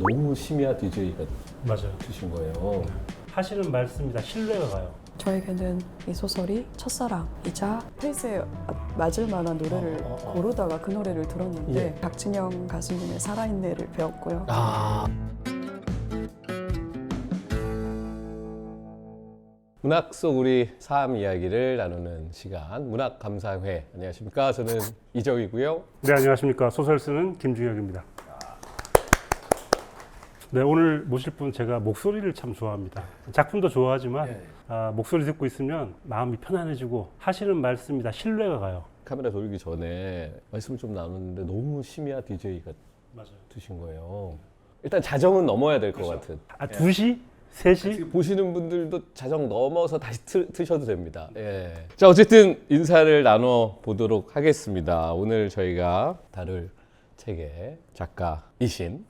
너무 심야 DJ가 맞아요. 되신 거예요. 하시는 말씀이 다 신뢰가 가요. 저에게는 이 소설이 첫사랑이자 페이스에 맞을 만한 노래를 고르다가 그 노래를 들었는데 박진영 가수님의 살아있네를 배웠고요. 문학 속 우리 삶 이야기를 나누는 시간 문학 감상회. 안녕하십니까? 저는 이정이고요. 네, 안녕하십니까. 소설 쓰는 김중혁입니다. 네, 오늘 모실 분 제가 목소리를 참 좋아합니다. 작품도 좋아하지만 목소리 듣고 있으면 마음이 편안해지고 하시는 말씀이 다 신뢰가 가요. 카메라 돌리기 전에 말씀을 좀 나눴는데 너무 심야 DJ가 맞아요. 되신 거예요. 일단 자정은 넘어야 될 것 같은. 2시? 3시? 보시는 분들도 자정 넘어서 다시 트셔도 됩니다. 예. 자, 어쨌든 인사를 나눠 보도록 하겠습니다. 오늘 저희가 다룰 책의 작가이신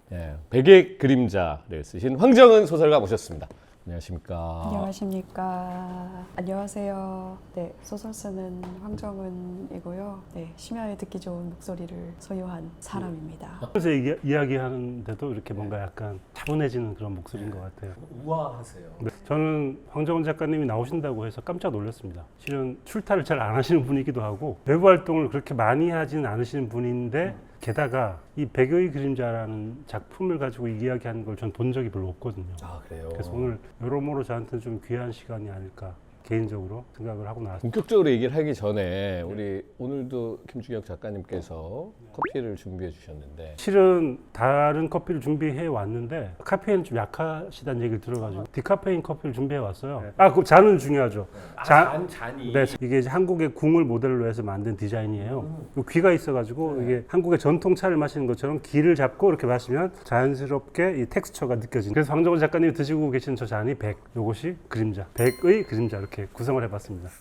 백의 그림자를 쓰신 황정은 소설가 모셨습니다. 안녕하십니까? 안녕하십니까. 안녕하세요. 네, 소설 쓰는 황정은이고요. 네, 심야에 듣기 좋은 목소리를 소유한 사람입니다. 그래서 이야기하는데도 이렇게 뭔가 약간 차분해지는 그런 목소리인 것 같아요. 우아하세요. 네, 저는 황정은 작가님이 나오신다고 해서 깜짝 놀랐습니다. 실은 출타를 잘 안 하시는 분이기도 하고 외부 활동을 그렇게 많이 하지는 않으시는 분인데 게다가 이 백의 그림자라는 작품을 가지고 이야기하는 걸 전 본 적이 별로 없거든요. 아, 그래요? 그래서 오늘 여러모로 저한테는 좀 귀한 시간이 아닐까 개인적으로 생각을 하고 나왔습니다. 본격적으로 얘기를 하기 전에 우리 오늘도 김중혁 작가님께서 커피를 준비해 주셨는데 실은 다른 커피를 준비해 왔는데 카페인 좀 약하시다는 얘기를 들어가지고 디카페인 커피를 준비해 왔어요. 그 잔은 중요하죠. 잔이 네, 이게 이제 한국의 궁을 모델로 해서 만든 디자인이에요. 귀가 있어가지고 이게 한국의 전통 차를 마시는 것처럼 귀를 잡고 이렇게 마시면 자연스럽게 이 텍스처가 느껴지는. 그래서 황정은 작가님이 드시고 계신 저 잔이 백, 요것이 그림자, 백의 그림자 이렇게 구성을 해봤습니다.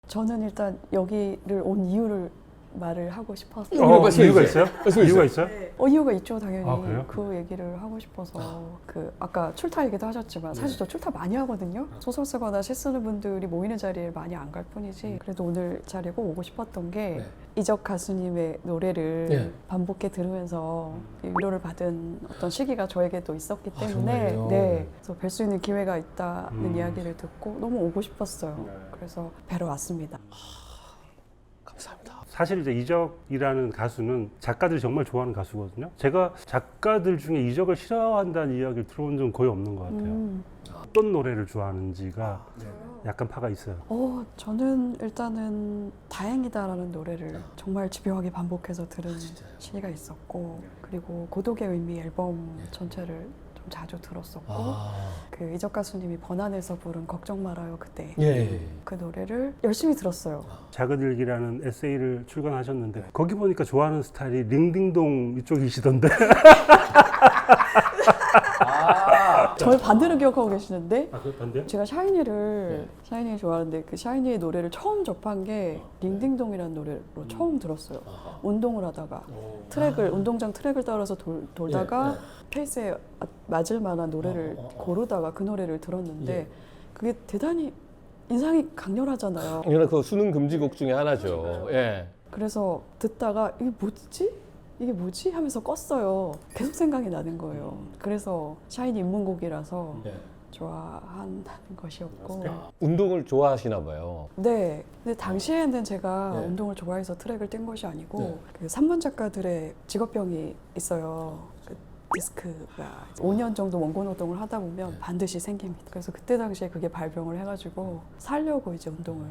저는 일단 여기를 온 이유를 말을 하고 싶어서 이유가 있어요? 이유가 있어요? 이유가 있죠, 당연히. 아, 그래요? 그 얘기를 하고 싶어서 아까 출타 얘기도 하셨지만 사실 저 출타 많이 하거든요. 소설 쓰거나 시 쓰는 분들이 모이는 자리에 많이 안 갈 뿐이지. 그래도 오늘 자리에 꼭 오고 싶었던 게 이적 가수님의 노래를 반복해 들으면서 위로를 받은 어떤 시기가 저에게도 있었기 때문에 정말요? 그래서 뵐 수 있는 기회가 있다는 이야기를 듣고 너무 오고 싶었어요. 그래서 뵈러 왔습니다. 감사합니다. 사실 이제 이적이라는 가수는 작가들이 정말 좋아하는 가수거든요. 제가 작가들 중에 이적을 싫어한다는 이야기를 들어본 적은 거의 없는 것 같아요. 어떤 노래를 좋아하는지가 약간 파가 있어요. 저는 일단은 다행이다라는 노래를 정말 집요하게 반복해서 들은 시기가 있었고, 그리고 고독의 의미 앨범 전체를 좀 자주 들었었고, 그 이적 가수님이 번안에서 부른 걱정 말아요 그때 그 노래를 열심히 들었어요. 작은 일기라는 에세이를 출간하셨는데 거기 보니까 좋아하는 스타일이 링딩동 이쪽이시던데. 저를 반대로 기억하고 계시는데 그 반대요? 제가 샤이니를 좋아하는데 그 샤이니의 노래를 처음 접한 게 링딩동이라는 노래로 처음 들었어요. 운동을 하다가 운동장 트랙을 따라서 돌다가 페이스에 맞을 만한 노래를 고르다가 그 노래를 들었는데 그게 대단히 인상이 강렬하잖아요. 이거는 그 수능 금지곡 중에 하나죠. 예. 그래서 듣다가 이게 뭐지? 하면서 껐어요. 계속 생각이 나는 거예요. 그래서 샤이니 입문곡이라서 좋아한다는 것이었고. 운동을 좋아하시나 봐요. 네. 근데 당시에는 제가 운동을 좋아해서 트랙을 뛴 것이 아니고 그 산문 작가들의 직업병이 있어요. 그 디스크가 5년 정도 원고 노동을 하다 보면 반드시 생깁니다. 그래서 그때 당시에 그게 발병을 해가지고 살려고 이제 운동을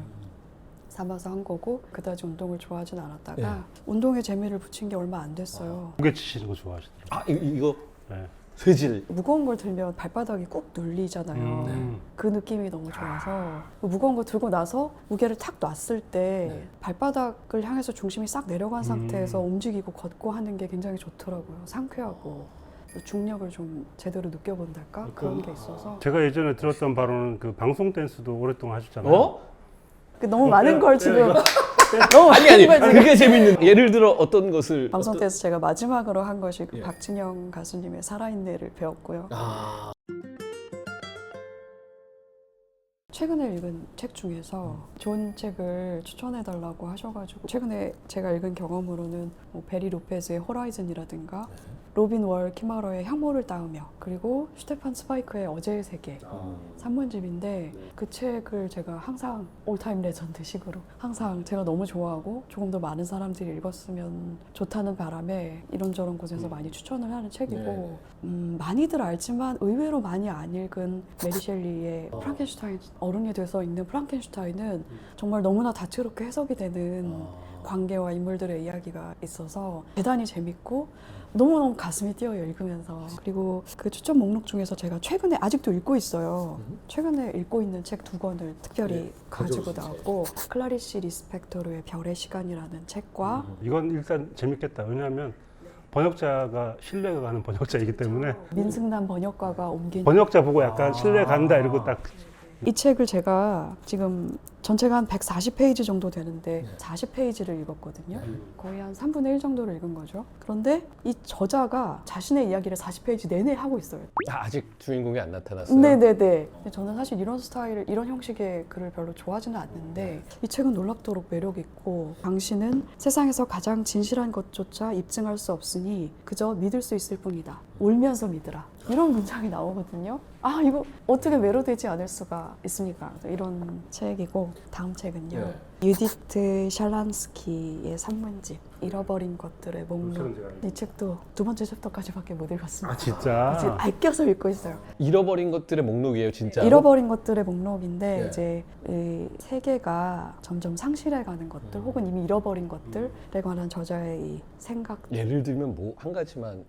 삼아서 한 거고 그다지 운동을 좋아하진 않았다가 운동에 재미를 붙인 게 얼마 안 됐어요. 무게 치시는 거 좋아하시더라고요. 이거 네. 쇠질. 무거운 걸 들면 발바닥이 꾹 눌리잖아요. 그 느낌이 너무 좋아서 무거운 거 들고 나서 무게를 탁 놨을 때 발바닥을 향해서 중심이 싹 내려간 상태에서 움직이고 걷고 하는 게 굉장히 좋더라고요. 상쾌하고 중력을 좀 제대로 느껴본달까? 그런 게 있어서 제가 예전에 들었던 바로는 그 방송 댄스도 오랫동안 하셨잖아요. 너무 많은 걸 지금 너무 아니 많은 걸 지금 그게 재밌는. 예를 들어 어떤 것을 방송 때에서 제가 마지막으로 한 것이 그 박진영 가수님의 살아있네를 배웠고요. 최근에 읽은 책 중에서 좋은 책을 추천해달라고 하셔가지고 최근에 제가 읽은 경험으로는 뭐 베리 로페즈의 호라이즌이라든가 로빈 월 키마러의 향모를 따으며 그리고 슈테판 스파이크의 어제의 세계 산문집인데 그 책을 제가 항상 올타임 레전드식으로 항상 제가 너무 좋아하고 조금 더 많은 사람들이 읽었으면 좋다는 바람에 이런저런 곳에서 많이 추천을 하는 책이고 많이들 알지만 의외로 많이 안 읽은 메리 셸리의 프랑켄슈타인 어른이 돼서 읽는 프랑켄슈타인은 정말 너무나 다채롭게 해석이 되는 관계와 인물들의 이야기가 있어서 대단히 재밌고 너무너무 가슴이 뛰어요 읽으면서. 그리고 그 추천 목록 중에서 제가 최근에 아직도 읽고 있어요. 최근에 읽고 있는 책 2권을 특별히 가지고 나왔고 클라리시 리스펙토르의 별의 시간이라는 책과 이건 일단 재밌겠다. 왜냐하면 번역자가 신뢰가 가는 번역자이기 때문에 민승남 번역가가 옮긴 번역자 보고 약간 신뢰 간다 이러고 딱 이 책을 제가 지금 전체가 한 140페이지 정도 되는데 40페이지를 읽었거든요. 거의 한 3분의 1 정도를 읽은 거죠. 그런데 이 저자가 자신의 이야기를 40페이지 내내 하고 있어요. 아직 주인공이 안 나타났어요. 네네네. 저는 사실 이런 스타일, 이런 형식의 글을 별로 좋아하지는 않는데 이 책은 놀랍도록 매력 있고 당신은 세상에서 가장 진실한 것조차 입증할 수 없으니 그저 믿을 수 있을 뿐이다. 울면서 믿으라. 이런 문장이 나오거든요. 아 이거 어떻게 매료되지 않을 수가 있습니까? 이런 책이고 다음 책은요. 네. 유디트 샬란스키의 산문집 잃어버린 것들의 목록. 이 책도 2번째 챕터까지밖에 못 읽었습니다. 아 진짜 지금 아껴서 읽고 있어요. 잃어버린 것들의 목록이에요, 진짜. 잃어버린 것들의 목록인데 네. 이제 이 세계가 점점 상실해가는 것들 혹은 이미 잃어버린 것들에 관한 저자의 이 생각. 예를 들면 뭐 한 가지만.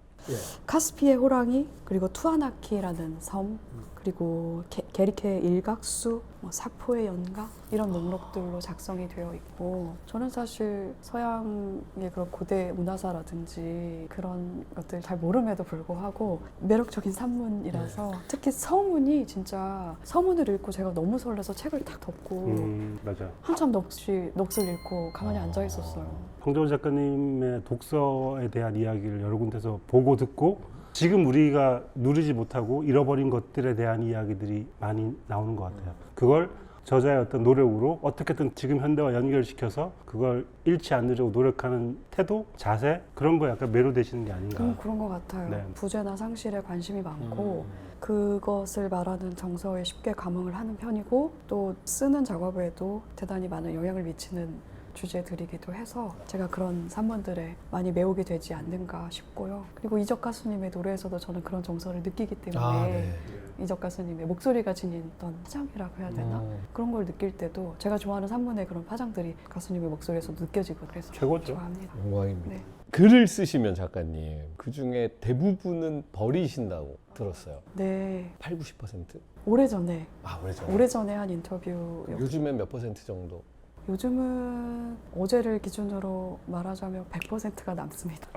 카스피의 호랑이 그리고 투아나키라는 섬 그리고 게리케의 일각수 뭐 사포의 연가 이런 목록들로 작성이 되어 있고 저는 사실 서양의 그런 고대 문화사라든지 그런 것들 잘 모름에도 불구하고 매력적인 산문이라서 특히 서문이 진짜 서문을 읽고 제가 너무 설레서 책을 탁 덮고 맞아. 한참 넋을 잃고 가만히 앉아 있었어요. 황정원 작가님의 독서에 대한 이야기를 여러 군데서 보고 듣고 지금 우리가 누리지 못하고 잃어버린 것들에 대한 이야기들이 많이 나오는 것 같아요. 그걸 저자의 어떤 노력으로 어떻게든 지금 현대와 연결시켜서 그걸 잃지 않으려고 노력하는 태도, 자세 그런 거에 약간 매료되시는 게 아닌가. 그런 것 같아요. 네. 부재나 상실에 관심이 많고 그것을 말하는 정서에 쉽게 감흥을 하는 편이고 또 쓰는 작업에도 대단히 많은 영향을 미치는 주제들이기도 해서 제가 그런 산문들에 많이 매우게 되지 않는가 싶고요. 그리고 이적 가수님의 노래에서도 저는 그런 정서를 느끼기 때문에 이적 가수님의 목소리가 지닌 어떤 파장이라고 해야 되나? 그런 걸 느낄 때도 제가 좋아하는 산문의 그런 파장들이 가수님의 목소리에서 느껴지고 그래서 최고죠. 좋아합니다. 영광입니다. 네. 글을 쓰시면 작가님 그 중에 대부분은 버리신다고 들었어요. 네. 8, 90%? 오래전에 오래전. 오래전에 한 인터뷰 요즘엔 몇 퍼센트 정도? 요즘은 어제를 기준으로 말하자면 100%가 남습니다.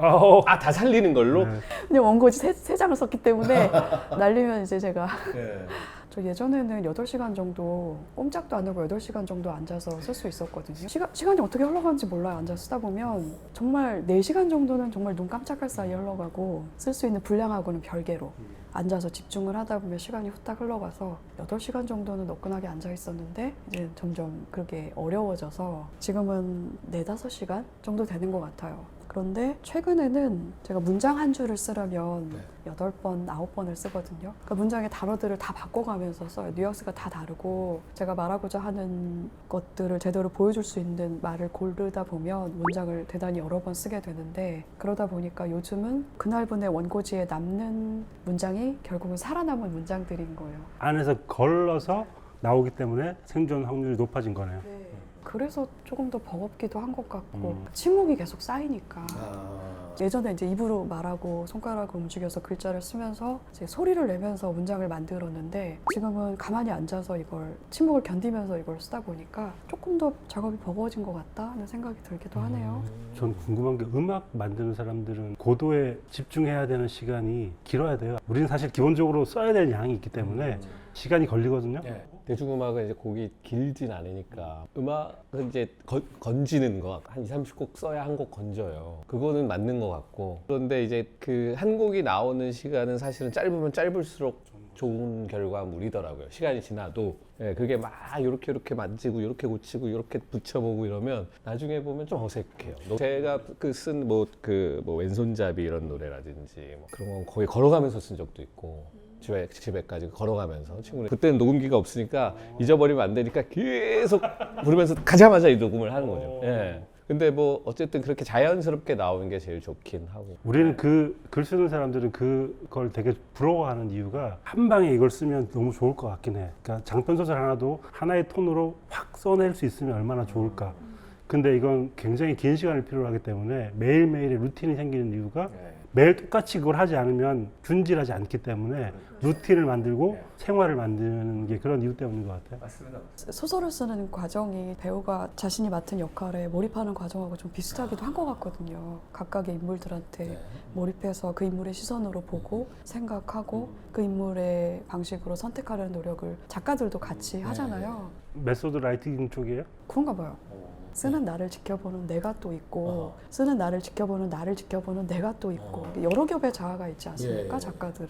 다 살리는 걸로? 네. 근데 원고지 세 장을 썼기 때문에 날리면 이제 제가 네. 저 예전에는 8시간 정도 꼼짝도 안 하고 8시간 정도 앉아서 쓸 수 있었거든요. 시간이 어떻게 흘러가는지 몰라요. 앉아서 쓰다 보면 정말 4시간 정도는 정말 눈 깜짝할 사이에 흘러가고 쓸 수 있는 분량하고는 별개로 앉아서 집중을 하다 보면 시간이 후딱 흘러가서 8시간 정도는 너끈하게 앉아 있었는데 이제 점점 그게 어려워져서 지금은 4-5시간 정도 되는 것 같아요. 그런데 최근에는 제가 문장 한 줄을 쓰려면 8번, 9번을 쓰거든요. 그러니까 문장의 단어들을 다 바꿔가면서 써요. 뉘앙스가 다 다르고 제가 말하고자 하는 것들을 제대로 보여줄 수 있는 말을 고르다 보면 문장을 대단히 여러 번 쓰게 되는데 그러다 보니까 요즘은 그날분의 원고지에 남는 문장이 결국은 살아남은 문장들인 거예요. 안에서 걸러서 나오기 때문에 생존 확률이 높아진 거네요. 그래서 조금 더 버겁기도 한 것 같고 침묵이 계속 쌓이니까 예전에 이제 입으로 말하고 손가락을 움직여서 글자를 쓰면서 이제 소리를 내면서 문장을 만들었는데 지금은 가만히 앉아서 이걸 침묵을 견디면서 이걸 쓰다 보니까 조금 더 작업이 버거워진 것 같다 하는 생각이 들기도 하네요. 전 궁금한 게 음악 만드는 사람들은 고도에 집중해야 되는 시간이 길어야 돼요. 우리는 사실 기본적으로 써야 되는 양이 있기 때문에 시간이 걸리거든요. 네. 대중음악은 이제 곡이 길진 않으니까 음악은 이제 건지는 거 한 20-30곡 써야 한 곡 건져요. 그거는 맞는 것 같고 그런데 이제 그 한 곡이 나오는 시간은 사실은 짧으면 짧을수록 좋은 결과물이더라고요. 시간이 지나도 예, 그게 막 이렇게 만지고 이렇게 고치고 이렇게 붙여보고 이러면 나중에 보면 좀 어색해요. 제가 쓴 뭐 왼손잡이 이런 노래라든지 뭐 그런 건 거의 걸어가면서 쓴 적도 있고 집에까지 걸어가면서 친구들 그때는 녹음기가 없으니까 잊어버리면 안 되니까 계속 부르면서 가자마자 이 녹음을 하는 거죠. 예. 근데 뭐 어쨌든 그렇게 자연스럽게 나오는 게 제일 좋긴 하고. 우리는 글 쓰는 사람들은 그걸 되게 부러워하는 이유가 한 방에 이걸 쓰면 너무 좋을 것 같긴 해. 그러니까 장편 소설 하나도 하나의 톤으로 확 써낼 수 있으면 얼마나 좋을까. 근데 이건 굉장히 긴 시간을 필요로 하기 때문에 매일매일의 루틴이 생기는 이유가 매일 똑같이 그걸 하지 않으면 균질하지 않기 때문에 루틴을 만들고 생활을 만드는 게 그런 이유 때문인 것 같아요. 맞습니다. 소설을 쓰는 과정이 배우가 자신이 맡은 역할에 몰입하는 과정하고 좀 비슷하기도 한 것 같거든요. 각각의 인물들한테 몰입해서 그 인물의 시선으로 보고 생각하고 그 인물의 방식으로 선택하려는 노력을 작가들도 같이 하잖아요. 메소드 라이팅 쪽이에요? 그런가 봐요. 쓰는 나를 지켜보는 내가 또 있고 쓰는 나를 지켜보는 내가 또 있고 여러 겹의 자아가 있지 않습니까? 작가들은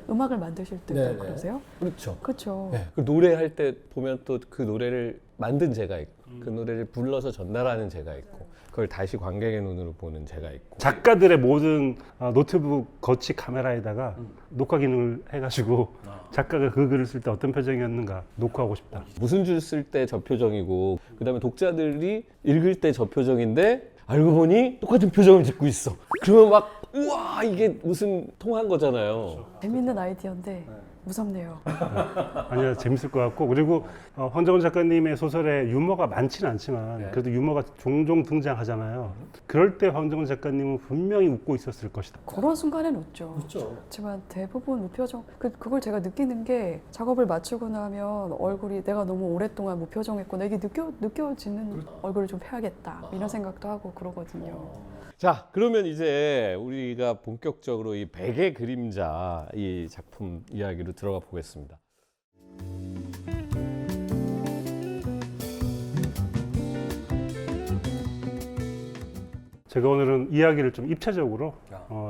음악을 만드실 때도 그러세요? 그렇죠. 그렇죠. 네. 그 노래할 때 보면 또 그 노래를 만든 제가 있고 그 노래를 불러서 전달하는 제가 있고 그걸 다시 관객의 눈으로 보는 제가 있고 작가들의 모든 노트북 거치 카메라에다가 녹화 기능을 해가지고 작가가 그 글을 쓸 때 어떤 표정이었는가 녹화하고 싶다. 무슨 줄 쓸 때 저 표정이고 그다음에 독자들이 읽을 때 저 표정인데 알고 보니 똑같은 표정을 짓고 있어. 그러면 막 우와 이게 무슨 통한 거잖아요. 재밌는 아이디어인데 무섭네요. 아니야 재밌을 것 같고 그리고 황정원 작가님의 소설에 유머가 많지는 않지만 그래도 유머가 종종 등장하잖아요. 그럴 때 황정원 작가님은 분명히 웃고 있었을 것이다. 그런 순간엔 웃죠. 하지만 대부분 무표정. 그걸 제가 느끼는 게 작업을 마치고 나면 얼굴이 내가 너무 오랫동안 무표정했구나 이게 느껴지는 얼굴을 좀 펴야겠다 이런 생각도 하고 그러거든요. 자, 그러면 이제 우리가 본격적으로 이 백의 그림자 이 작품 이야기로 들어가 보겠습니다. 제가 오늘은 이야기를 좀 입체적으로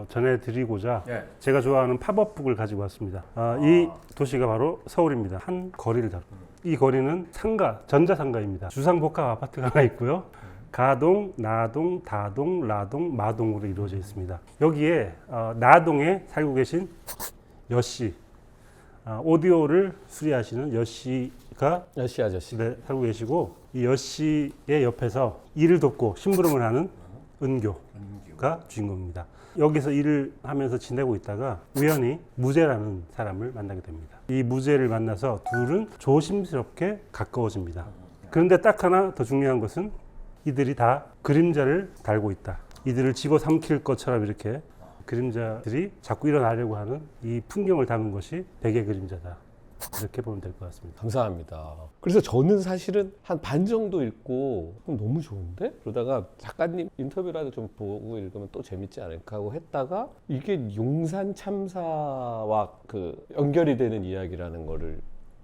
전해드리고자 제가 좋아하는 팝업북을 가지고 왔습니다. 이 도시가 바로 서울입니다. 한 거리를 다룹니다. 이 거리는 상가, 전자상가입니다. 주상복합 아파트가 하나 있고요. 가동, 나동, 다동, 라동, 마동으로 이루어져 있습니다. 여기에 나동에 살고 계신 여씨, 오디오를 수리하시는 여씨가 여씨 아저씨. 네, 살고 계시고 이 여씨의 옆에서 일을 돕고 심부름을 하는 은교가 주인공입니다. 여기서 일을 하면서 지내고 있다가 우연히 무제라는 사람을 만나게 됩니다. 이 무제를 만나서 둘은 조심스럽게 가까워집니다. 그런데 딱 하나 더 중요한 것은 이들이 다 그림자를 달고 있다. 이들을 집어삼킬 것처럼 이렇게 그림자들이 자꾸 일어나려고 하는 이 풍경을 담은 것이 백의 그림자다. 이렇게 보면 될 것 같습니다. 감사합니다. 그래서 저는 사실은 한 반 정도 읽고 너무 좋은데? 그러다가 작가님 인터뷰라도 좀 보고 읽으면 또 재밌지 않을까 하고 했다가 이게 용산 참사와 그 연결이 되는 이야기라는 거를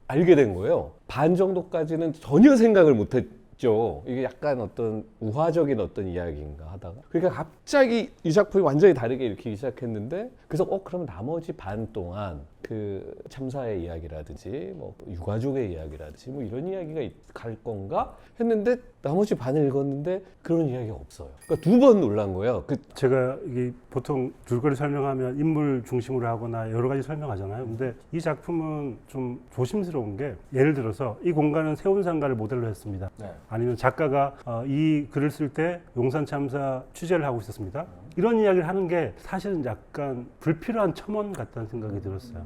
알게 된 거예요. 반 정도까지는 전혀 생각을 못 했죠. 이게 약간 어떤 우화적인 어떤 이야기인가 하다가 그러니까 갑자기 이 작품이 완전히 다르게 읽히기 시작했는데 그래서 그러면 나머지 반 동안 그 참사의 이야기라든지 뭐 유가족의 이야기라든지 뭐 이런 이야기가 갈 건가 했는데 나머지 반을 읽었는데 그런 이야기가 없어요. 그러니까 두 번 놀란 거예요. 제가 이게 보통 줄거리 설명하면 인물 중심으로 하거나 여러 가지 설명하잖아요. 근데 이 작품은 좀 조심스러운 게 예를 들어서 이 공간은 세운상가를 모델로 했습니다. 아니면 작가가 이 글을 쓸 때 용산 참사 취재를 하고 있었습니다. 이런 이야기를 하는 게 사실은 약간 불필요한 첨언 같다는 생각이 들었어요.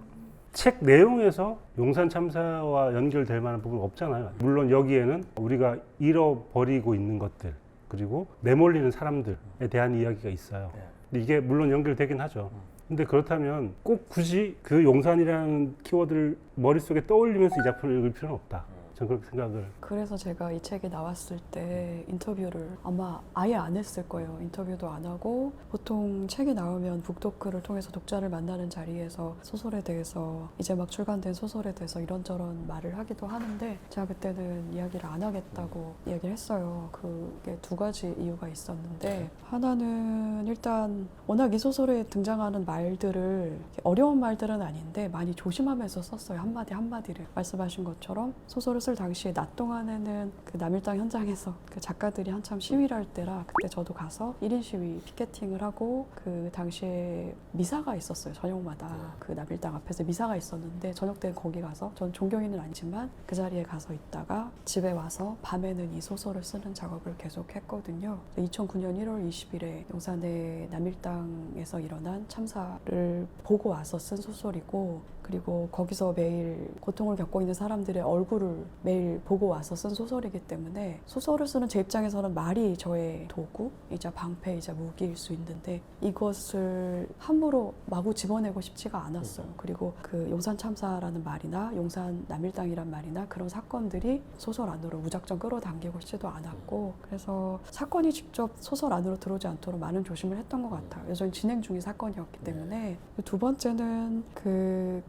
책 내용에서 용산 참사와 연결될 만한 부분은 없잖아요. 물론 여기에는 우리가 잃어버리고 있는 것들 그리고 내몰리는 사람들에 대한 이야기가 있어요. 근데 이게 물론 연결되긴 하죠. 근데 그렇다면 꼭 굳이 그 용산이라는 키워드를 머릿속에 떠올리면서 이 작품을 읽을 필요는 없다. 저는 그렇게 생각을. 그래서 제가 이 책이 나왔을 때 인터뷰를 아마 아예 안 했을 거예요. 인터뷰도 안 하고 보통 책이 나오면 북토크를 통해서 독자를 만나는 자리에서 소설에 대해서 이제 막 출간된 소설에 대해서 이런저런 말을 하기도 하는데 제가 그때는 이야기를 안 하겠다고 이야기를 했어요. 그게 두 가지 이유가 있었는데 하나는 일단 워낙 이 소설에 등장하는 말들을 어려운 말들은 아닌데 많이 조심하면서 썼어요. 한마디 한마디를. 말씀하신 것처럼 소설을 쓸 당시에 낮 동안에는 그 남일당 현장에서 그 작가들이 한참 시위를 할 때라 그때 저도 가서 1인 시위 피켓팅을 하고 그 당시에 미사가 있었어요. 저녁마다 그 남일당 앞에서 미사가 있었는데 저녁 때는 거기 가서 전 종교인은 아니지만 그 자리에 가서 있다가 집에 와서 밤에는 이 소설을 쓰는 작업을 계속 했거든요. 2009년 1월 20일에 용산의 남일당에서 일어난 참사를 보고 와서 쓴 소설이고 그리고 거기서 매일 고통을 겪고 있는 사람들의 얼굴을 매일 보고 와서 쓴 소설이기 때문에 소설을 쓰는 제 입장에서는 말이 저의 도구이자 방패이자 무기일 수 있는데 이것을 함부로 마구 집어내고 싶지가 않았어요. 그리고 그 용산 참사라는 말이나 용산 남일당이란 말이나 그런 사건들이 소설 안으로 무작정 끌어당기고 싶지도 않았고 그래서 사건이 직접 소설 안으로 들어오지 않도록 많은 조심을 했던 것 같아요. 여전히 진행 중인 사건이었기 때문에 두 번째는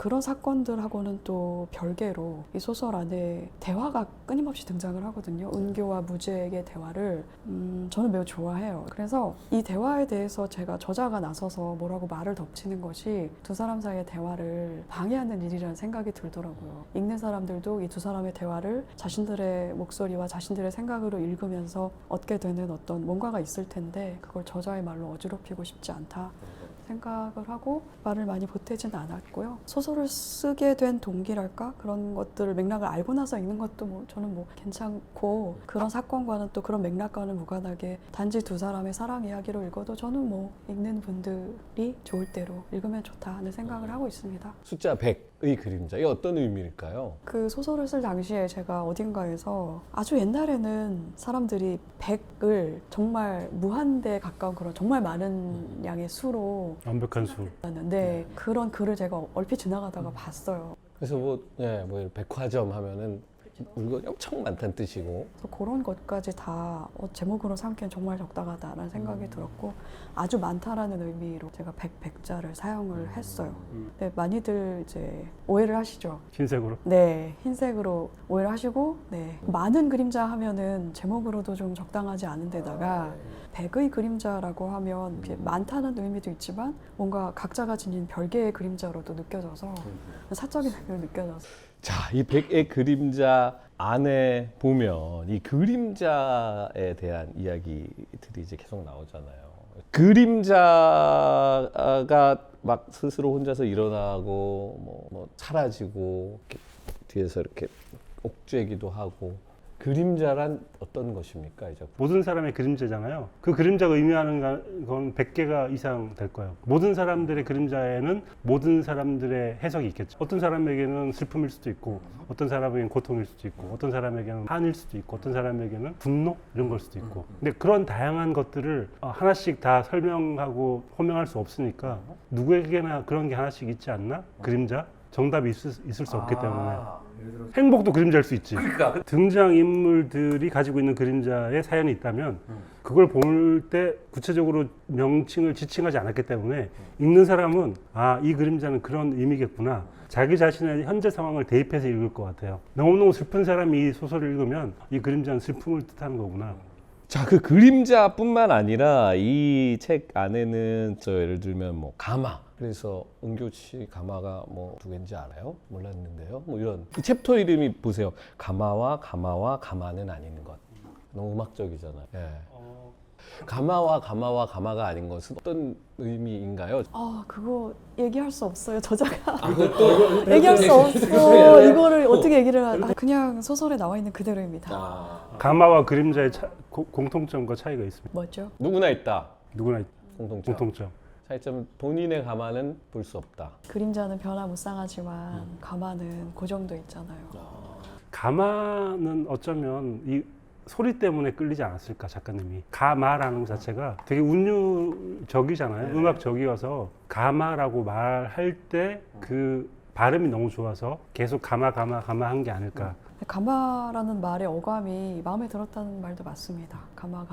그런 사건들하고는 또 별개로 이 소설 안에 대화가 끊임없이 등장을 하거든요. 은교와 무죄의 대화를 저는 매우 좋아해요. 그래서 이 대화에 대해서 제가 저자가 나서서 뭐라고 말을 덮치는 것이 두 사람 사이의 대화를 방해하는 일이라는 생각이 들더라고요. 읽는 사람들도 이 두 사람의 대화를 자신들의 목소리와 자신들의 생각으로 읽으면서 얻게 되는 어떤 뭔가가 있을 텐데 그걸 저자의 말로 어지럽히고 싶지 않다. 생각을 하고 말을 많이 보태진 않았고요. 소설을 쓰게 된 동기랄까? 그런 것들을 맥락을 알고 나서 읽는 것도 저는 괜찮고 그런 사건과는 또 그런 맥락과는 무관하게 단지 두 사람의 사랑 이야기로 읽어도 저는 읽는 분들이 좋을 대로 읽으면 좋다 하는 생각을 하고 있습니다. 숫자 100의 그림자, 이게 어떤 의미일까요? 그 소설을 쓸 당시에 제가 어딘가에서 아주 옛날에는 사람들이 100을 정말 무한대에 가까운 그런 정말 많은 양의 수로 완벽한 수. 네, 그런 글을 제가 얼핏 지나가다가 봤어요. 그래서 백화점 하면은 물건이 엄청 많다는 뜻이고 그래서 그런 것까지 다 제목으로 삼기엔 정말 적당하다라는 생각이 들었고 아주 많다라는 의미로 제가 100자를 사용을 했어요. 네, 많이들 이제 오해를 하시죠. 흰색으로. 네, 흰색으로 오해를 하시고 많은 그림자 하면은 제목으로도 좀 적당하지 않은 데다가 100의 그림자라고 하면 많다는 의미도 있지만 뭔가 각자가 지닌 별개의 그림자로도 느껴져서 사적인 의미로 느껴져서 자, 이 100의 그림자 안에 보면 이 그림자에 대한 이야기들이 이제 계속 나오잖아요. 그림자가 막 스스로 혼자서 일어나고 사라지고 이렇게 뒤에서 이렇게 옥죄기도 하고 그림자란 어떤 것입니까? 이제 모든 사람의 그림자잖아요. 그 그림자가 의미하는 건 100개가 이상 될 거예요. 모든 사람들의 그림자에는 모든 사람들의 해석이 있겠죠. 어떤 사람에게는 슬픔일 수도 있고 어떤 사람에게는 고통일 수도 있고 어떤 사람에게는 한일 수도 있고 어떤 사람에게는 분노 이런 걸 수도 있고 근데 그런 다양한 것들을 하나씩 다 설명하고 호명할 수 없으니까 누구에게나 그런 게 하나씩 있지 않나? 그림자? 정답이 있을 수 없기 때문에 행복도 그림자일 수 있지. 그러니까 등장인물들이 가지고 있는 그림자에 사연이 있다면 그걸 볼 때 구체적으로 명칭을 지칭하지 않았기 때문에 읽는 사람은 이 그림자는 그런 의미겠구나. 자기 자신의 현재 상황을 대입해서 읽을 것 같아요. 너무너무 슬픈 사람이 이 소설을 읽으면 이 그림자는 슬픔을 뜻하는 거구나. 자, 그 그림자뿐만 아니라 이 책 안에는 예를 들면 가마. 그래서 은교 씨 가마가 두 개인지 알아요? 몰랐는데요. 이런 이 챕터 이름이 보세요. 가마와 가마는 아닌 것. 너무 음악적이잖아요. 예. 가마와 가마가 아닌 것은 어떤 의미인가요? 그거 얘기할 수 없어요. 저자가 그것도 얘기할 수 없어. 이거를 어떻게 얘기를 그냥 소설에 나와 있는 그대로입니다. 가마와 그림자의 공통점과 차이가 있습니다. 뭐죠? 누구나 있다. 누구나 공통점. 차이점 본인의 가마는 볼 수 없다. 그림자는 변화무쌍하지만 가마는 고정돼 있잖아요. 가마는 어쩌면 이 소리 때문에 끌리지 않았을까 작가님이. 가마라는 것 자체가 되게 운율적이잖아요. 음악적이어서 가마라고 말할 때 그 발음이 너무 좋아서 계속 가마 한 게 아닐까. 가마라는 말의 어감이 마음에 들었다는 말도 맞습니다. 가마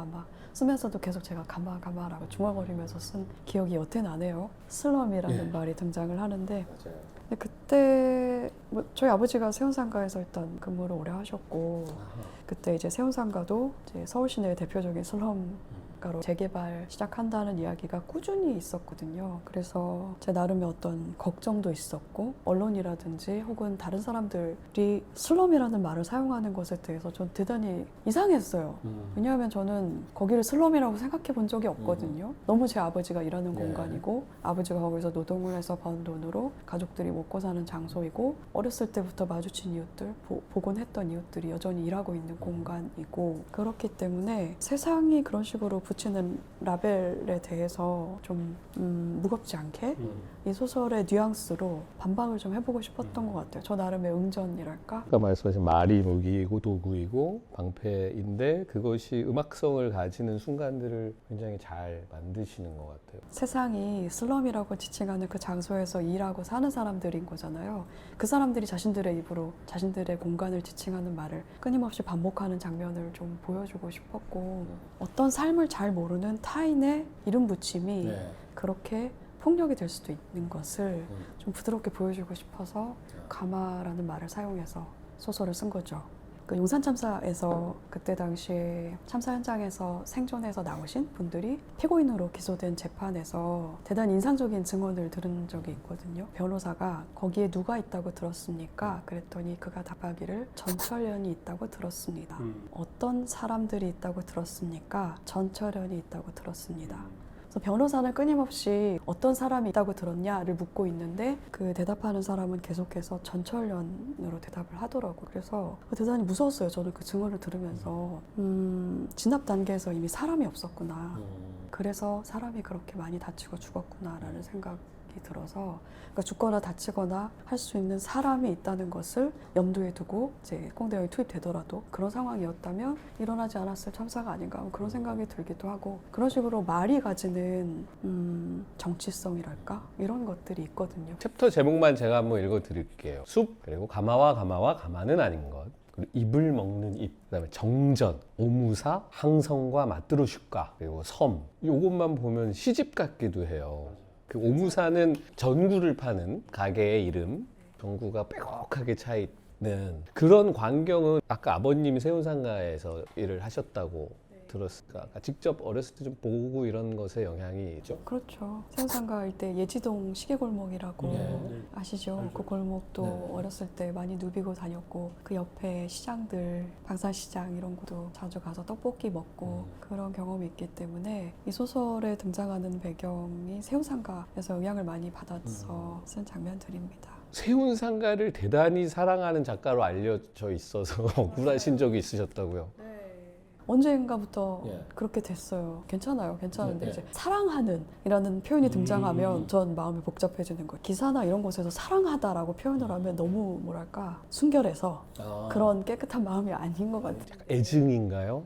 쓰면서도 계속 제가 가마라고 중얼거리면서 쓴 기억이 여태 나네요. 슬럼이라는 말이 등장을 하는데 근데 그때 뭐 저희 아버지가 세운상가에서 일단 근무를 오래 하셨고 그때 이제 세운상가도 이제 서울 시내의 대표적인 슬럼가로 재개발 시작한다는 이야기가 꾸준히 있었거든요. 그래서 제 나름의 어떤 걱정도 있었고 언론이라든지 혹은 다른 사람들이 슬럼이라는 말을 사용하는 것에 대해서 전 대단히 이상했어요. 왜냐하면 저는 거기를 슬럼이라고 생각해 본 적이 없거든요. 너무 제 아버지가 일하는 공간이고 아버지가 거기서 노동을 해서 번 돈으로 가족들이 먹고 사는 장소이고 어렸을 때부터 마주친 이웃들, 보곤 했던 이웃들이 여전히 일하고 있는 공간이고 그렇기 때문에 세상이 그런 식으로 붙이는 라벨에 대해서 좀 무겁지 않게 이 소설의 뉘앙스로 반박을 좀 해보고 싶었던 것 같아요. 저 나름의 응전이랄까? 아까 말씀하신 말이 무기이고 도구이고 방패인데 그것이 음악성을 가지는 순간들을 굉장히 잘 만드시는 것 같아요. 세상이 슬럼이라고 지칭하는 그 장소에서 일하고 사는 사람들인 거잖아요. 그 사람들이 자신들의 입으로 자신들의 공간을 지칭하는 말을 끊임없이 반복하는 장면을 좀 보여주고 싶었고 어떤 삶을 잘 모르는 타인의 이름 붙임이 그렇게 폭력이 될 수도 있는 것을 좀 부드럽게 보여주고 싶어서 가마라는 말을 사용해서 소설을 쓴 거죠. 그 용산 참사에서 그때 당시에 참사 현장에서 생존해서 나오신 분들이 피고인으로 기소된 재판에서 대단히 인상적인 증언을 들은 적이 있거든요. 변호사가 거기에 누가 있다고 들었습니까? 그랬더니 그가 답하기를 전철련이 있다고 들었습니다. 어떤 사람들이 있다고 들었습니까? 전철련이 있다고 들었습니다. 변호사는 끊임없이 어떤 사람이 있다고 들었냐를 묻고 있는데 그 대답하는 사람은 계속해서 전철련으로 대답을 하더라고요. 그래서 대단히 무서웠어요. 저는 그 증언을 들으면서 진압 단계에서 이미 사람이 없었구나. 그래서 사람이 그렇게 많이 다치고 죽었구나라는 생각이 들어서 그러니까 죽거나 다치거나 할 수 있는 사람이 있다는 것을 염두에 두고 이제 공대원이 투입되더라도 그런 상황이었다면 일어나지 않았을 참사가 아닌가 그런 생각이 들기도 하고 그런 식으로 말이 가지는 정치성이랄까 이런 것들이 있거든요. 챕터 제목만 제가 한번 읽어드릴게요. 숲, 그리고 가마와 가마는 아닌 것, 그리고 입을 먹는 입, 그다음에 정전, 오무사, 항성과 마트로슈카, 그리고 섬. 이것만 보면 시집 같기도 해요. 그 오무사는 전구를 파는 가게의 이름, 전구가 빼곡하게 차 있는 그런 광경은 아까 아버님이 세운상가에서 일을 하셨다고 들었을까? 직접 어렸을 때 좀 보고 이런 것에 영향이 있죠? 그렇죠. 세운상가 일대 예지동 시계골목이라고 아시죠? 그 골목도 어렸을 때 많이 누비고 다녔고 그 옆에 시장들, 방산시장 이런 곳도 자주 가서 떡볶이 먹고 그런 경험이 있기 때문에 이 소설에 등장하는 배경이 세운상가에서 영향을 많이 받아서 쓴 장면들입니다. 세운상가를 대단히 사랑하는 작가로 알려져 있어서 억울하신 적이 있으셨다고요? 언젠가부터 그렇게 됐어요. 괜찮은데 이제 사랑하는 이라는 표현이 등장하면 전 마음이 복잡해지는 거예요. 기사나 이런 곳에서 사랑하다라고 표현을 하면 너무 뭐랄까 순결해서 그런 깨끗한 마음이 아닌 것 같아요. 애증인가요?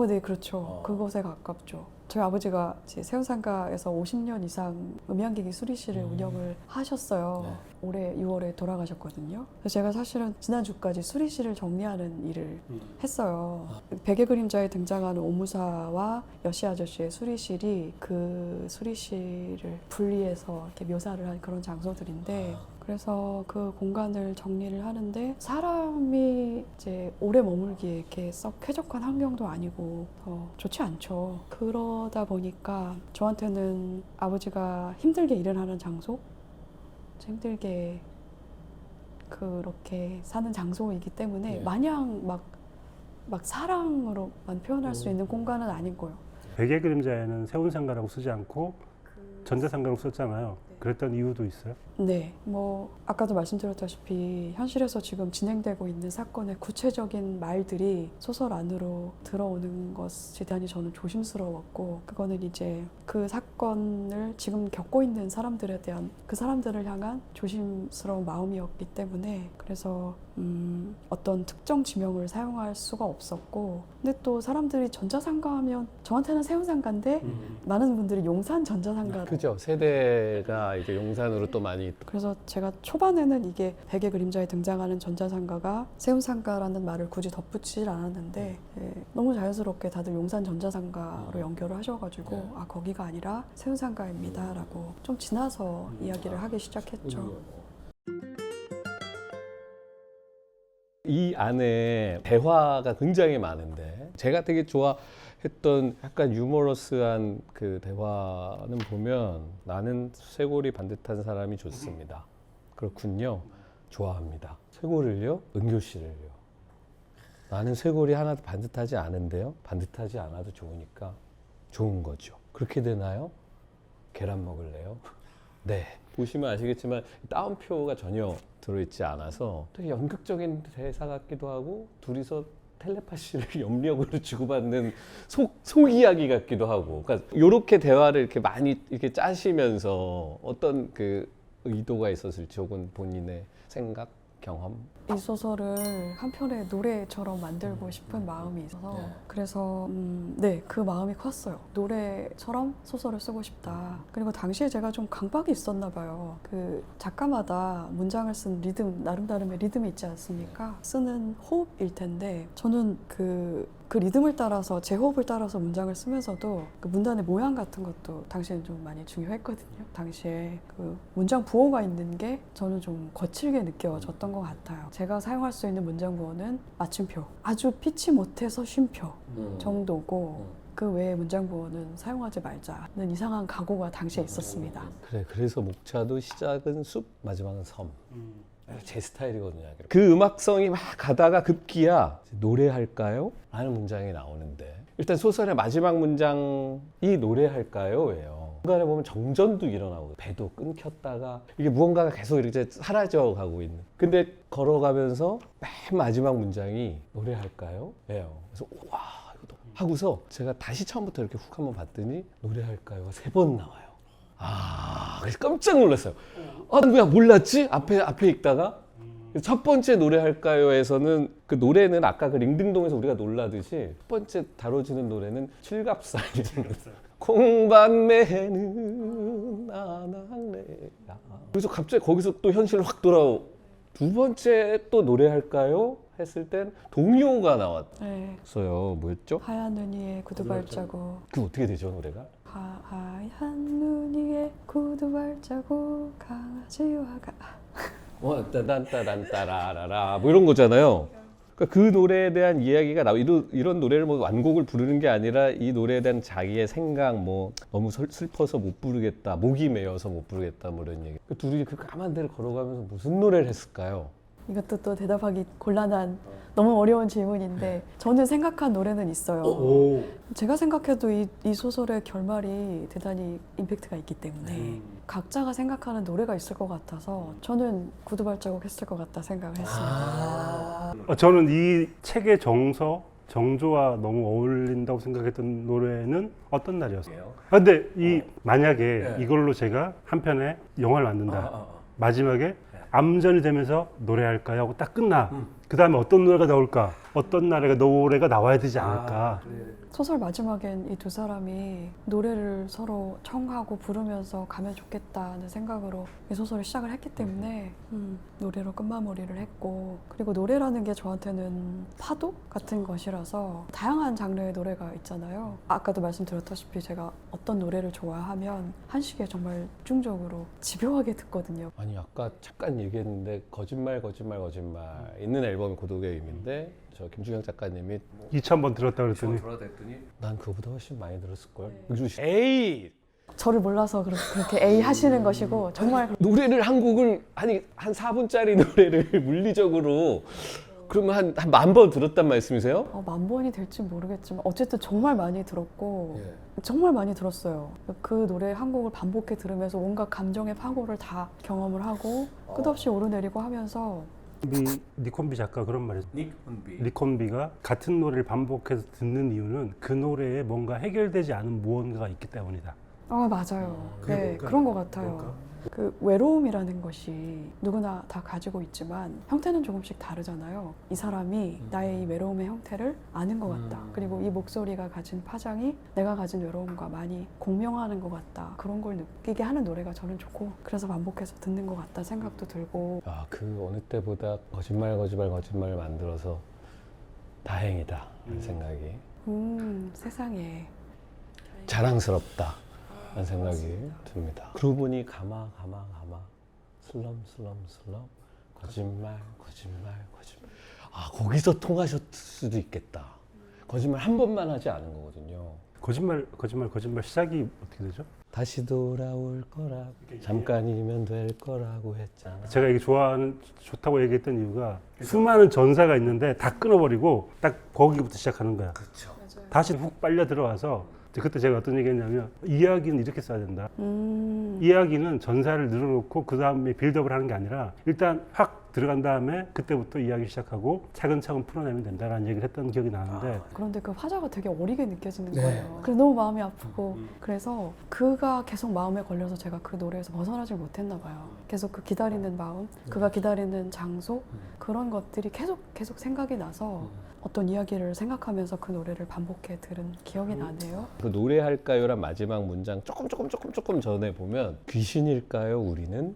네, 그렇죠. 그것에 가깝죠. 저희 아버지가 세운상가에서 50년 이상 음향기기 수리실을 운영을 하셨어요. 올해 6월에 돌아가셨거든요. 그래서 제가 사실은 지난주까지 수리실을 정리하는 일을 했어요. 베개 그림자에 등장하는 오무사와 여시 아저씨의 수리실이 그 수리실을 분리해서 이렇게 묘사를 한 그런 장소들인데 그래서 그 공간을 정리를 하는데 사람이 이제 오래 머물기에 이렇게 썩 쾌적한 환경도 아니고 더 좋지 않죠. 그러다 보니까 저한테는 아버지가 힘들게 일을 하는 장소, 힘들게 그렇게 사는 장소이기 때문에 마냥 막 사랑으로만 표현할 수 있는 공간은 아닌 거예요. 베개 그림자에는 세운상가라고 쓰지 않고 전자상가라고 썼잖아요. 그랬던 이유도 있어요? 네, 아까도 말씀드렸다시피 현실에서 지금 진행되고 있는 사건의 구체적인 말들이 소설 안으로 들어오는 것에 대한 저는 조심스러웠고 그거는 이제 그 사건을 지금 겪고 있는 사람들에 대한 그 사람들을 향한 조심스러운 마음이었기 때문에 그래서 어떤 특정 지명을 사용할 수가 없었고 근데 또 사람들이 전자상가 하면 저한테는 세운상가인데 많은 분들이 용산 전자상가 그죠. 세대가 하다가 이제 용산으로 또 많이 그래서 제가 초반에는 이게 백의 그림자에 등장하는 전자상가가 세운상가라는 말을 굳이 덧붙이질 않았는데 너무 자연스럽게 다들 용산 전자상가로 연결을 하셔가지고 아 거기가 아니라 세운상가입니다라고 좀 지나서 이야기를 하기 시작했죠. 이 안에 대화가 굉장히 많은데 제가 되게 좋아했던 약간 유머러스한 그 대화는 보면 나는 쇄골이 반듯한 사람이 좋습니다. 그렇군요. 좋아합니다. 쇄골을요? 은교 씨를요. 나는 쇄골이 하나도 반듯하지 않은데요. 반듯하지 않아도 좋으니까 좋은 거죠. 그렇게 되나요? 계란 먹을래요? 네. 보시면 아시겠지만 따옴표가 전혀 들어있지 않아서 되게 연극적인 대사 같기도 하고 둘이서 텔레파시를 염력으로 주고받는 속 이야기 같기도 하고 그러니까 이렇게 대화를 이렇게 많이 이렇게 짜시면서 어떤 그 의도가 있었을지 혹은 본인의 생각, 경험 이 소설을 한 편의 노래처럼 만들고 싶은 마음이 있어서 그래서 네, 그 마음이 컸어요. 노래처럼 소설을 쓰고 싶다. 그리고 당시에 제가 좀 강박이 있었나 봐요. 그 작가마다 문장을 쓴 리듬, 나름의 리듬이 있지 않습니까? 쓰는 호흡일 텐데 저는 그 리듬을 따라서 제 호흡을 따라서 문장을 쓰면서도 그 문단의 모양 같은 것도 당시에는 좀 많이 중요했거든요. 당시에 그 문장 부호가 있는 게 저는 좀 거칠게 느껴졌던 것 같아요. 제가 사용할 수 있는 문장 부호는 맞춤표, 아주 피치 못해서 쉼표 정도고 그 외의 문장 부호는 사용하지 말자는 이상한 각오가 당시에 있었습니다. 그래 그래서 목차도 시작은 숲 마지막은 섬 제 스타일이거든요. 그 음악성이 막 가다가 급기야 노래할까요? 라는 문장이 나오는데 일단 소설의 마지막 문장이 노래할까요? 왜요? 중간에 보면 정전도 일어나고 배도 끊겼다가 이게 무언가가 계속 이렇게 사라져 가고 있는 근데 걸어가면서 맨 마지막 문장이 노래할까요? 왜요? 그래서 와 이거 하고서 제가 다시 처음부터 이렇게 훅 한번 봤더니 노래할까요가 3번 나와요. 아, 그래서 깜짝 놀랐어요. 아, 왜 몰랐지? 앞에 읽다가 첫 번째 노래할까요에서는 그 노래는 아까 그 링딩동에서 우리가 놀라듯이 첫 번째 다뤄지는 노래는 칠갑산이잖아요. 콩밭매는 아낙네야. 그래서 갑자기 거기서 또 현실로 확 돌아오. 두 번째 또 노래할까요? 했을 땐 동요가 나왔어요. 네. 뭐였죠? 하얀 눈 위에 구두 발자국. 그 어떻게 되죠 노래가? 하얀 눈 위에 구두 발자국 강아지와 따단따단따라라라 뭐 이런 거잖아요. 그러니까 그 노래에 대한 이야기가 이런 노래를 뭐 완곡을 부르는 게 아니라 이 노래에 대한 자기의 생각 뭐 너무 슬퍼서 못 부르겠다 목이 메어서 못 부르겠다 뭐 이런 얘기. 그 둘이 그 까만 데를 걸어가면서 무슨 노래를 했을까요? 이것도 또 대답하기 곤란한 너무 어려운 질문인데 저는 생각한 노래는 있어요. 제가 생각해도 이 소설의 결말이 대단히 임팩트가 있기 때문에 각자가 생각하는 노래가 있을 것 같아서 저는 구두 발자국 했을 것 같다 생각을 했습니다. 저는 이 책의 정조와 너무 어울린다고 생각했던 노래는 어떤 날이었어요? 근데 만약에 이걸로 제가 한 편의 영화를 만든다. 마지막에 암전이 되면서 노래할까요? 하고 딱 끝나. 그 다음에 어떤 노래가 나올까? 어떤 노래가 나와야 되지 않을까? 소설 마지막엔 이 두 사람이 노래를 서로 청하고 부르면서 가면 좋겠다는 생각으로 이 소설을 시작을 했기 때문에 노래로 끝마무리를 했고 그리고 노래라는 게 저한테는 파도 같은 것이라서 다양한 장르의 노래가 있잖아요. 아까도 말씀드렸다시피 제가 어떤 노래를 좋아하면 한식에 정말 집중적으로 집요하게 듣거든요. 아니 아까 잠깐 얘기했는데 거짓말 있는 앨범이 고독의 의미인데 저 김주경 작가님이 2000번 들었다 그랬더니 난 그거보다 훨씬 많이 들었을걸. 에이 저를 몰라서 그렇게 A 하시는 것이고 정말 노래를 한 곡을 한 4분짜리 노래를 물리적으로 그러면 한 10,000번 들었단 말씀이세요? 10,000번이 될지 모르겠지만 어쨌든 정말 많이 들었고 정말 많이 들었어요. 그 노래 한 곡을 반복해 들으면서 온갖 감정의 파고를 다 경험을 하고 끝없이 오르내리고 하면서 니콘비 작가 그런 말이죠. 니콘비가 같은 노래를 반복해서 듣는 이유는 그 노래에 뭔가 해결되지 않은 무언가가 있기 때문이다. 맞아요. 네, 그런 것 같아요. 그 외로움이라는 것이 누구나 다 가지고 있지만 형태는 조금씩 다르잖아요. 이 사람이 나의 이 외로움의 형태를 아는 것 같다. 그리고 이 목소리가 가진 파장이 내가 가진 외로움과 많이 공명하는 것 같다. 그런 걸 느끼게 하는 노래가 저는 좋고 그래서 반복해서 듣는 것 같다 생각도 들고. 아, 그 어느 때보다 거짓말을 만들어서 다행이다 하는 생각이 세상에. 자랑스럽다 하는 생각이 듭니다. 그러고 보니 가마 슬럼 거짓말. 아, 거기서 통하셨을 수도 있겠다. 거짓말 한 번만 하지 않은 거거든요. 거짓말 시작이 어떻게 되죠? 다시 돌아올 거라 잠깐이면 될 거라고 했잖아. 제가 이게 좋다고 얘기했던 이유가 수많은 전사가 있는데 다 끊어버리고 딱 거기부터 시작하는 거야. 그렇죠. 다시 훅 빨려 들어와서 그때 제가 어떤 얘기했냐면 이야기는 이렇게 써야 된다. 이야기는 전사를 늘어놓고 그 다음에 빌드업을 하는 게 아니라 일단 확 들어간 다음에 그때부터 이야기 시작하고 차근차근 풀어내면 된다라는 얘기를 했던 기억이 나는데 그런데 그 화자가 되게 어리게 느껴지는 네. 거예요. 그래서 너무 마음이 아프고 그래서 그가 계속 마음에 걸려서 제가 그 노래에서 벗어나질 못했나 봐요. 계속 그 기다리는 마음, 그가 기다리는 장소 그런 것들이 계속 생각이 나서 어떤 이야기를 생각하면서 그 노래를 반복해 들은 기억이 나네요. 그 노래할까요란 마지막 문장 조금 전에 보면 귀신일까요 우리는?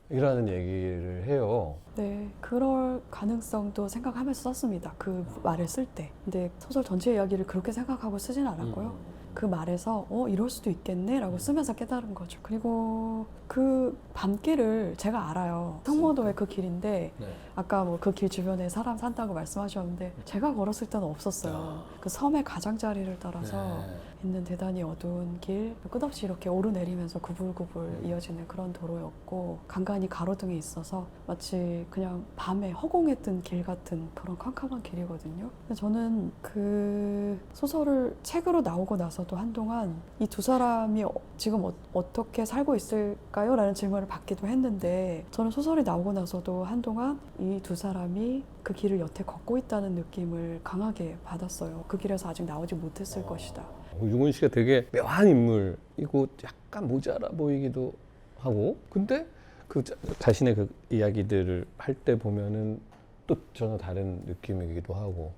이라는 얘기를 해요. 네, 그럴 가능성도 생각하면서 썼습니다. 그 말을 쓸 때. 근데 소설 전체 이야기를 그렇게 생각하고 쓰진 않았고요. 그 말에서 이럴 수도 있겠네 라고 쓰면서 깨달은 거죠. 그리고 그 밤길을 제가 알아요. 성모도의 그 길인데 아까 뭐 그 길 주변에 사람 산다고 말씀하셨는데 제가 걸었을 때는 없었어요. 그 섬의 가장자리를 따라서 있는 대단히 어두운 길, 끝없이 이렇게 오르내리면서 구불구불 이어지는 그런 도로였고 간간히 가로등이 있어서 마치 그냥 밤에 허공에 뜬 길 같은 그런 캄캄한 길이거든요. 근데 저는 그 소설을 책으로 나오고 나서도 한동안 이 두 사람이 지금 어떻게 살고 있을까요? 라는 질문을 받기도 했는데 저는 소설이 나오고 나서도 한동안 이 두 사람이 그 길을 여태 걷고 있다는 느낌을 강하게 받았어요. 그 길에서 아직 나오지 못했을 것이다. 유곤 씨가 되게 묘한 인물이고 약간 모자라 보이기도 하고 근데 그 자신의 그 이야기들을 할 때 보면은 또 전혀 다른 느낌이기도 하고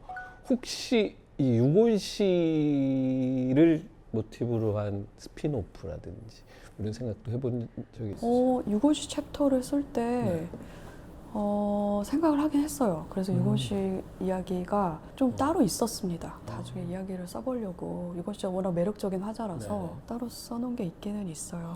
혹시 이 유곤 씨를 모티브로 한 스핀오프라든지 이런 생각도 해본 적이 있으세요? 유곤 씨 챕터를 쓸 때 생각을 하긴 했어요. 그래서 유곤 씨 이야기가 좀 따로 있었습니다. 나중에 이야기를 써보려고. 유곤 씨가 워낙 매력적인 화자라서 따로 써놓은 게 있기는 있어요.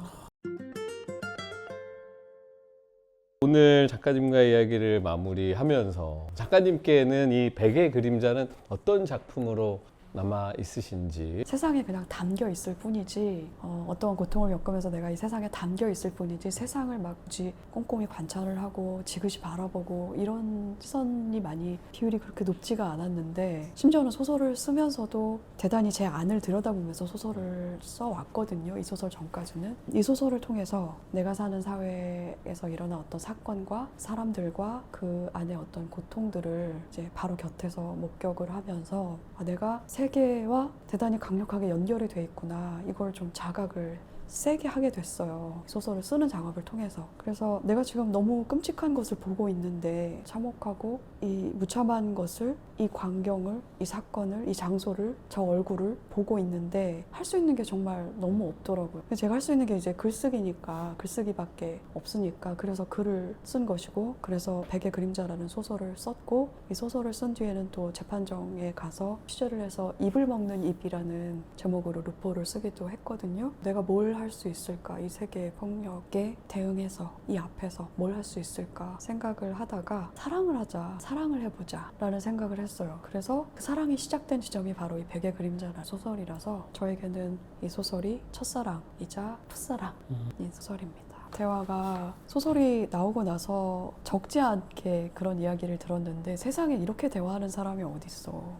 오늘 작가님과의 이야기를 마무리하면서 작가님께는 이 백의 그림자는 어떤 작품으로 남아 있으신지. 세상에 그냥 담겨 있을 뿐이지 어떠한 고통을 겪으면서 내가 이 세상에 담겨 있을 뿐이지 세상을 막 굳이 꼼꼼히 관찰을 하고 지그시 바라보고 이런 시선이 많이 비율이 그렇게 높지가 않았는데 심지어는 소설을 쓰면서도 대단히 제 안을 들여다보면서 소설을 써왔거든요. 이 소설 전까지는. 이 소설을 통해서 내가 사는 사회에서 일어난 어떤 사건과 사람들과 그 안에 어떤 고통들을 이제 바로 곁에서 목격을 하면서 내가 세계와 대단히 강력하게 연결이 돼 있구나. 이걸 좀 자각을 세게 하게 됐어요. 소설을 쓰는 작업을 통해서. 그래서 내가 지금 너무 끔찍한 것을 보고 있는데 참혹하고 이 무참한 것을, 이 광경을, 이 사건을, 이 장소를, 저 얼굴을 보고 있는데 할 수 있는 게 정말 너무 없더라고요. 제가 할 수 있는 게 이제 글쓰기니까, 글쓰기밖에 없으니까 그래서 글을 쓴 것이고 그래서 백의 그림자라는 소설을 썼고 이 소설을 쓴 뒤에는 또 재판정에 가서 취재를 해서 입을 먹는 입이라는 제목으로 루포를 쓰기도 했거든요. 내가 뭘 할 수 있을까? 이 세계의 폭력에 대응해서 이 앞에서 뭘 할 수 있을까 생각을 하다가 사랑을 하자, 사랑을 해보자 라는 생각을 했어요. 그래서 그 사랑이 시작된 지점이 바로 이 백의 그림자라는 소설이라서 저에게는 이 소설이 첫사랑이자 풋사랑인 소설입니다. 대화가 소설이 나오고 나서 적지 않게 그런 이야기를 들었는데 세상에 이렇게 대화하는 사람이 어딨어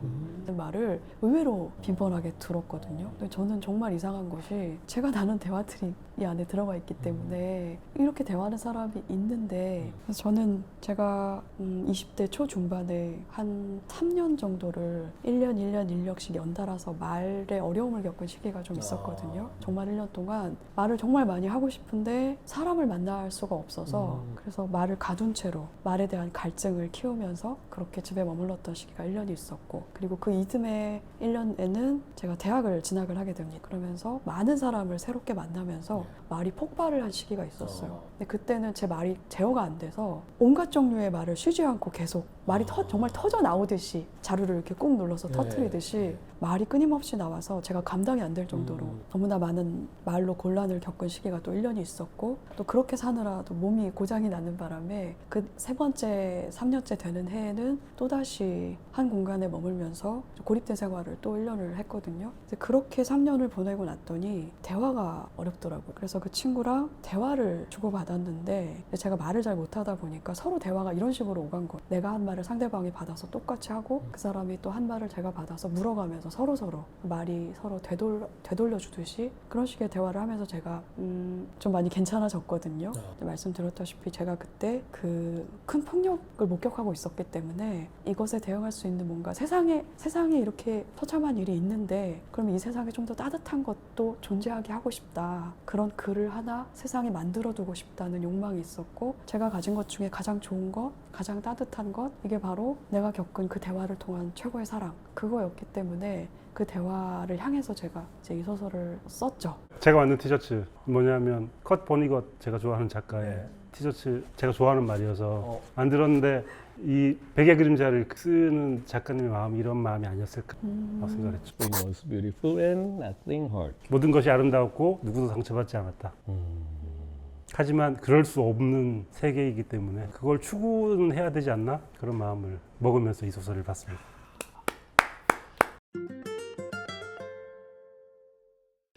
말을 의외로 빈번하게 들었거든요. 근데 저는 정말 이상한 것이 제가 나눈 대화들이 이 안에 들어가 있기 때문에 이렇게 대화하는 사람이 있는데 그래서 저는 제가 20대 초중반에 한 3년 정도를 1년씩 연달아서 말에 어려움을 겪은 시기가 좀 있었거든요. 정말 1년 동안 말을 정말 많이 하고 싶은데 사람 사람을 만날 수가 없어서 그래서 말을 가둔 채로 말에 대한 갈증을 키우면서 그렇게 집에 머물렀던 시기가 1년이 있었고, 그리고 그 이듬해 1년에는 제가 대학을 진학을 하게 됩니다. 그러면서 많은 사람을 새롭게 만나면서 말이 폭발을 한 시기가 있었어요. 근데 그때는 제 말이 제어가 안 돼서 온갖 종류의 말을 쉬지 않고 계속 말이 정말 터져 나오듯이 자루를 이렇게 꾹 눌러서 터트리듯이 말이 끊임없이 나와서 제가 감당이 안 될 정도로 너무나 많은 말로 곤란을 겪은 시기가 또 1년이 있었고, 또 그렇게 사느라 또 몸이 고장이 나는 바람에 그 세 번째 3년째 되는 해에는 또다시 한 공간에 머물면서 고립된 생활을 또 1년을 했거든요. 그렇게 3년을 보내고 났더니 대화가 어렵더라고요. 그래서 그 친구랑 대화를 주고받았는데 제가 말을 잘 못하다 보니까 서로 대화가 이런 식으로 오간 거예요. 내가 한 말을 상대방이 받아서 똑같이 하고 그 사람이 또 한 말을 제가 받아서 물어가면서 서로 말이 서로 되돌려주듯이 그런 식의 대화를 하면서 제가 좀 많이 괜찮아졌거든요. 말씀드렸다시피 제가 그때 그 큰 폭력을 목격하고 있었기 때문에 이것에 대응할 수 있는 뭔가 세상에 이렇게 처참한 일이 있는데 그럼 이 세상에 좀 더 따뜻한 것도 존재하게 하고 싶다. 그런 글을 하나 세상에 만들어두고 싶다는 욕망이 있었고, 제가 가진 것 중에 가장 좋은 것, 가장 따뜻한 것, 이게 바로 내가 겪은 그 대화를 통한 최고의 사랑, 그거였기 때문에 그 대화를 향해서 제가 이제 이 소설을 썼죠. 제가 만든 티셔츠 뭐냐면 컷 보니것, 제가 좋아하는 작가의 티셔츠, 제가 좋아하는 말이어서 만들었는데 이 베개 그림자를 쓰는 작가님의 마음이 이런 마음이 아니었을까 생각했죠. It was beautiful and nothing hurt. 모든 것이 아름다웠고 누구도 상처받지 않았다. 하지만 그럴 수 없는 세계이기 때문에 그걸 추구는 해야 되지 않나? 그런 마음을 먹으면서 이 소설을 봤습니다.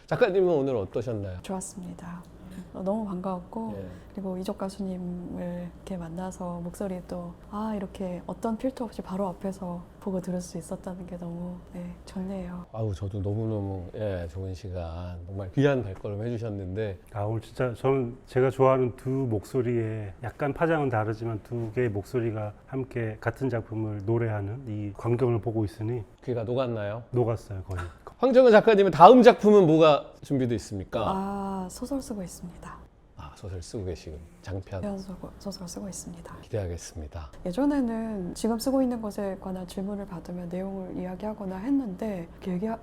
작가님은 오늘 어떠셨나요? 좋았습니다. 너무 반가웠고 그리고 이적 가수님을 이렇게 만나서 목소리도 이렇게 어떤 필터 없이 바로 앞에서 보고 들을 수 있었다는 게 너무 좋네요. 아우, 저도 너무너무 좋은 시간, 정말 귀한 발걸음 해주셨는데 오늘 진짜 저는 제가 좋아하는 두 목소리에 약간 파장은 다르지만 두 개의 목소리가 함께 같은 작품을 노래하는 이 광경을 보고 있으니 귀가 녹았나요? 녹았어요, 거의. 황정은 작가님의 다음 작품은 뭐가 준비되어 있습니까? 소설 쓰고 있습니다. 소설 쓰고 계시군. 장편. 소설 쓰고 있습니다. 기대하겠습니다. 예전에는 지금 쓰고 있는 것에 관한 질문을 받으면 내용을 이야기하거나 했는데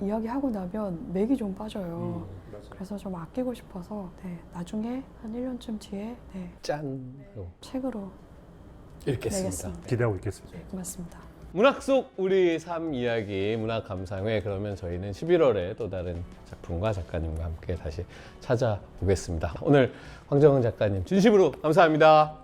이야기하고 나면 맥이 좀 빠져요. 그래서 좀 아끼고 싶어서 나중에 한 1년쯤 뒤에 짠! 책으로 읽겠습니다. 내겠습니다. 기대하고 있겠습니다. 고맙습니다. 문학 속 우리 삶 이야기 문학 감상회, 그러면 저희는 11월에 또 다른 작품과 작가님과 함께 다시 찾아오겠습니다. 오늘 황정은 작가님 진심으로 감사합니다.